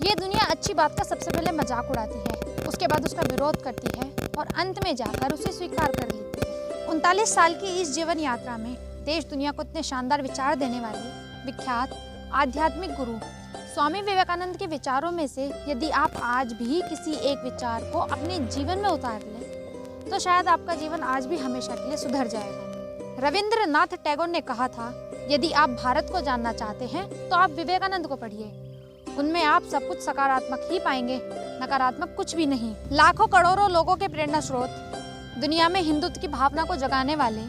ये दुनिया अच्छी बात का सबसे पहले मजाक उड़ाती है, उसके बाद उसका विरोध करती है और अंत में जाकर उसे स्वीकार कर लेती है। 39 साल की इस जीवन यात्रा में देश दुनिया को इतने शानदार विचार देने वाले विख्यात आध्यात्मिक गुरु स्वामी विवेकानंद के विचारों में से यदि आप आज भी किसी एक विचार को अपने जीवन में उतार लें तो शायद आपका जीवन आज भी हमेशा के लिए सुधर जाएगा। रविंद्रनाथ टैगोर ने कहा था, यदि आप भारत को जानना चाहते हैं तो आप विवेकानंद को पढ़िए, उनमें आप सब कुछ सकारात्मक ही पाएंगे, नकारात्मक कुछ भी नहीं। लाखों करोड़ों लोगों के प्रेरणा स्रोत, दुनिया में हिंदुत्व की भावना को जगाने वाले,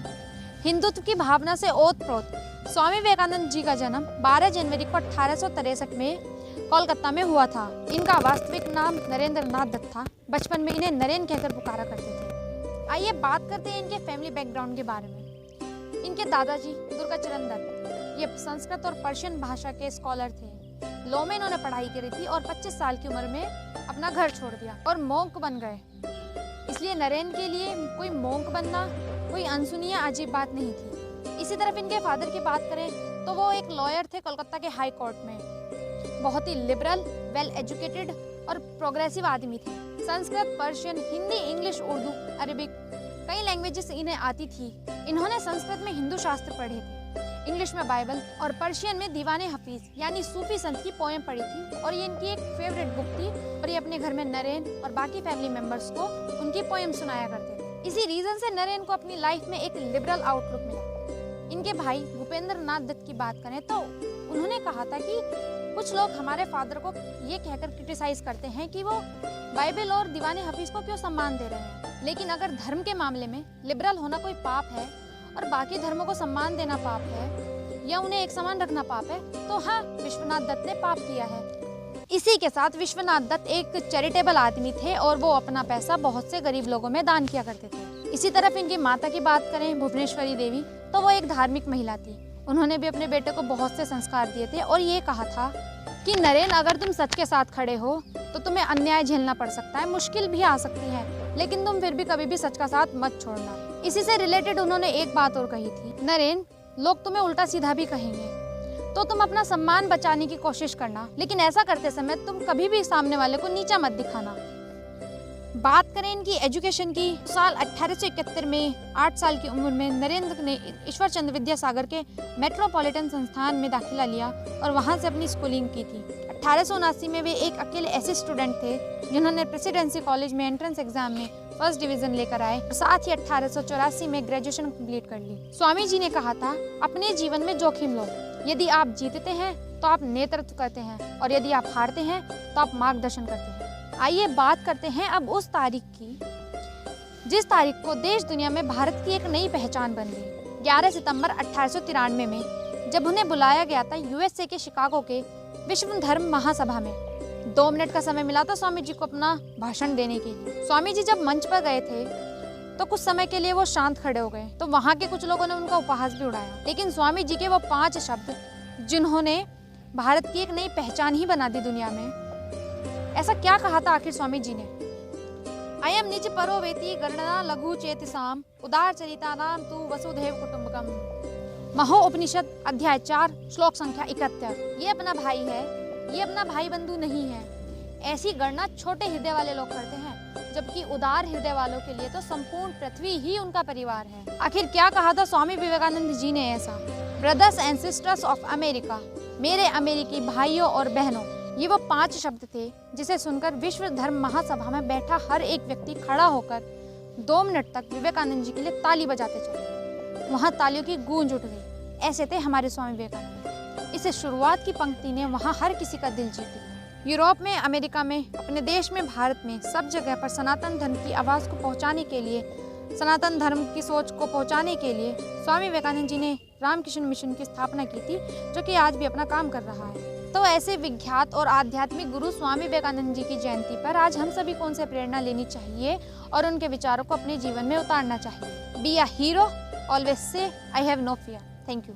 हिंदुत्व की भावना से ओतप्रोत स्वामी विवेकानंद जी का जन्म 12 जनवरी को 1863 में कोलकाता में हुआ था। इनका वास्तविक नाम नरेंद्र नाथ दत्त था। बचपन में इन्हें नरेन कहकर पुकारा करते थे। आइए बात करते हैं इनके फैमिली बैकग्राउंड के बारे में। इनके दादाजी दुर्गाचरण दत्त ये संस्कृत और पर्शियन भाषा के स्कॉलर थे। लॉ में इन्होंने पढ़ाई करी थी और 25 साल की उम्र में अपना घर छोड़ दिया और मोंक बन गए। इसलिए नरेन के लिए कोई मोंक बनना कोई अनसुनी या अजीब बात नहीं थी। इसी तरफ इनके फादर की बात करें तो वो एक लॉयर थे कोलकाता के हाई कोर्ट में। बहुत ही लिबरल, वेल एजुकेटेड और प्रोग्रेसिव आदमी थे। Sanskrit, Persian, Hindi, English, Urdu, Arabic कई लैंग्वेजेस इन्हें आती थी। इन्होंने संस्कृत में हिंदू शास्त्र पढ़े थे, इंग्लिश में बाइबल और पर्शियन में दीवाने हफीज यानी सूफी संत की पोएम पढ़ी थी और ये इनकी एक फेवरेट बुक थी और ये अपने घर में नरेन और बाकी फैमिली मेंबर्स को उनकी पोएम सुनाया करते थे। इसी रीजन से नरेन को अपनी लाइफ में एक लिबरल आउटलुक मिला। इनके भाई भूपेंद्र नाथ दत्त की बात करें तो उन्होंने कहा था कि कुछ लोग हमारे फादर को ये कहकर क्रिटिसाइज करते हैं कि वो बाइबल और दीवाने हफीज को क्यों सम्मान दे रहे हैं, लेकिन अगर धर्म के मामले में लिबरल होना कोई पाप है और बाकी धर्मों को सम्मान देना पाप है या उन्हें एक समान रखना पाप है, तो हाँ, विश्वनाथ दत्त ने पाप किया है। इसी के साथ विश्वनाथ दत्त एक चैरिटेबल आदमी थे और वो अपना पैसा बहुत से गरीब लोगों में दान किया करते थे। इसी तरफ इनकी माता की बात करें, भुवनेश्वरी देवी, तो वो एक धार्मिक महिला थी। उन्होंने भी अपने बेटे को बहुत से संस्कार दिए थे और ये कहा था कि नरेन, अगर तुम सच के साथ खड़े हो तो तुम्हें अन्याय झेलना पड़ सकता है, मुश्किल भी आ सकती है, लेकिन तुम फिर भी कभी भी सच का साथ मत छोड़ना। इसी से रिलेटेड उन्होंने एक बात और कही थी, नरेन, लोग तुम्हें उल्टा सीधा भी कहेंगे तो तुम अपना सम्मान बचाने की कोशिश करना, लेकिन ऐसा करते समय तुम कभी भी सामने वाले को नीचा मत दिखाना। बात करें इनकी एजुकेशन की, साल 1871 में 8 साल की उम्र में नरेंद्र ने ईश्वर चंद्र विद्यासागर के मेट्रोपॉलिटन संस्थान में दाखिला लिया और वहां से अपनी स्कूलिंग की थी। 1879 में वे एक अकेले ऐसे स्टूडेंट थे जिन्होंने प्रेसिडेंसी कॉलेज में एंट्रेंस एग्जाम में फर्स्ट डिवीजन लेकर आए, साथ ही 1884 में ग्रेजुएशन कंप्लीट कर ली। स्वामी जी ने कहा था, अपने जीवन में जोखिम लो, यदि आप जीतते हैं तो आप नेतृत्व करते हैं और यदि आप हारते हैं तो आप मार्गदर्शन करते हैं। आइए बात करते हैं अब उस तारीख की जिस तारीख को देश दुनिया में भारत की एक नई पहचान बन गई। 11 सितंबर 1893 में जब उन्हें बुलाया गया था यूएसए के शिकागो के विश्व धर्म महासभा में। 2 मिनट का समय मिला था स्वामी जी को अपना भाषण देने के लिए। स्वामी जी जब मंच पर गए थे तो कुछ समय के लिए वो शांत खड़े हो गए, तो वहाँ के कुछ लोगों ने उनका उपहास भी उड़ाया, लेकिन स्वामी जी के वो 5 शब्द जिन्होंने भारत की एक नई पहचान ही बना दी दुनिया में। ऐसा क्या कहा था आखिर स्वामी जी ने? अयम निज परो वेति गणना लघु चेतसाम उदार चरिता नाम तु वसुधैव कुटुंबकम। महो उपनिषद अध्याय 4 श्लोक संख्या 71। ये अपना भाई है, ये अपना भाई बंधु नहीं है। ऐसी गणना छोटे हृदय वाले लोग करते हैं, जबकि उदार हृदय वालों के लिए तो संपूर्ण पृथ्वी ही उनका परिवार है। आखिर क्या कहा था स्वामी विवेकानंद जी ने ऐसा? Brothers and sisters of America, मेरे अमेरिकी भाइयों और बहनों, ये वो 5 शब्द थे जिसे सुनकर विश्व धर्म महासभा में बैठा हर एक व्यक्ति खड़ा होकर 2 मिनट तक विवेकानंद जी के लिए ताली बजाते चले। वहाँ तालियों की गूंज उठ गई। ऐसे थे हमारे स्वामी विवेकानंद। इसे शुरुआत की पंक्ति ने वहाँ हर किसी का दिल जीत लिया। यूरोप में, अमेरिका में, अपने देश में, भारत में, सब जगह पर सनातन धर्म की आवाज़ को पहुँचाने के लिए, सनातन धर्म की सोच को पहुँचाने के लिए स्वामी विवेकानंद जी ने रामकृष्ण मिशन की स्थापना की थी, जो कि आज भी अपना काम कर रहा है। तो ऐसे विख्यात और आध्यात्मिक गुरु स्वामी विवेकानंद जी की जयंती पर आज हम सभी को उनसे प्रेरणा लेनी चाहिए और उनके विचारों को अपने जीवन में उतारना चाहिए। बी अ हीरो, ऑलवेज से I have no fear. Thank you.